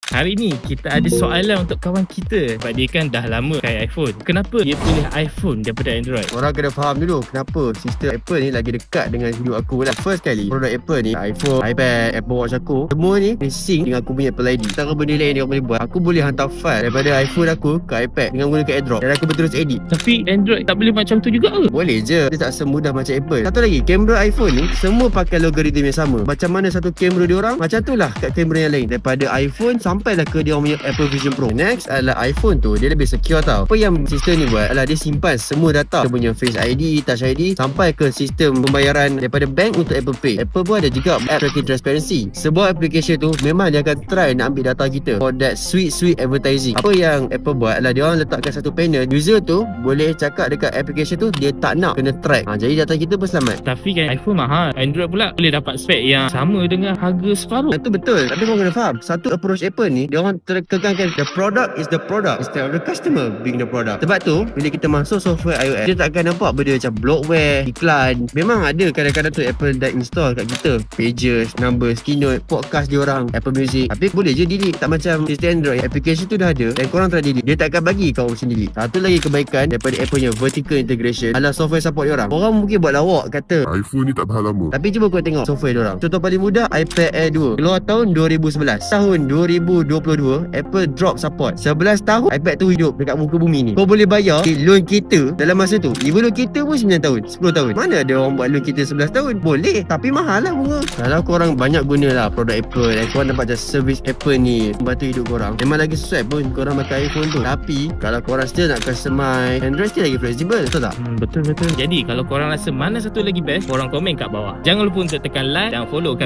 Hari ni kita ada soalan untuk kawan kita. Sebab dia kan dah lama pakai iPhone. Kenapa dia pilih iPhone daripada Android? Korang kena faham dulu kenapa sistem Apple ni lagi dekat dengan hidup aku lah. First kali produk Apple ni, iPhone, iPad, Apple Watch aku, semua ni sync dengan aku punya Apple ID. Tak ada benda lain yang aku boleh buat. Aku boleh hantar file daripada iPhone aku ke iPad dengan guna ke AirDrop dan aku terus edit. Tapi Android tak boleh macam tu juga ke? Boleh je, dia tak semudah macam Apple. Satu lagi, kamera iPhone ni semua pakai logaritma yang sama. Macam mana satu kamera dia orang, macam tu lah kat kamera yang lain. Daripada iPhone sampailah ke dia orang punya Apple Vision Pro. Next adalah iPhone tu, dia lebih secure tau. Apa yang sistem ni buat adalah dia simpan semua data. Dia punya Face ID, Touch ID sampai ke sistem pembayaran daripada bank untuk Apple Pay. Apple pun ada juga app tracking transparency. Sebuah application tu memang dia akan try nak ambil data kita for that sweet advertising. Apa yang Apple buat adalah dia orang letakkan satu panel, user tu boleh cakap dekat application tu dia tak nak kena track. Jadi data kita pun selamat. Tapi kan iPhone mahal, Android pula boleh dapat spek yang sama dengan harga separuh. Itu betul. Tapi korang kena faham, satu approach Apple ni dia orang tekankan the product is the product instead of the customer being the product. Sebab tu bila kita masuk software iOS, dia takkan nampak benda macam bloatware, iklan. Memang ada kadang-kadang tu Apple dah install kat kita Pages, Numbers, Keynote, podcast dia orang, Apple Music. Tapi boleh je delete. Tak macam sistem Android, application tu dah ada dan korang try delete, dia takkan bagi kau option delete. Satu lagi kebaikan daripada Apple punya vertical integration adalah software support dia orang. Orang mungkin buat lawak kata iPhone ni tak tahan lama, tapi cuba kau tengok software dia orang. Contoh paling mudah, iPad Air 2 keluar tahun 2011. Tahun 2022 Apple drop support. 11 tahun iPad tu hidup dekat muka bumi ni. Kau boleh bayar loan kita dalam masa tu. Even loan kita pun 9 tahun, 10 tahun. Mana ada orang buat loan kita 11 tahun? Boleh, tapi mahal lah bunga. Kalau korang banyak gunalah produk Apple dan korang dapat macam servis Apple ni membantu hidup korang, memang lagi sesuai pun korang pakai iPhone tu. Tapi kalau korang still nak customize, Android still lagi flexible. Betul tak? Betul. Jadi kalau korang rasa mana satu lagi best, korang komen kat bawah. Jangan lupa untuk tekan like dan follow kami.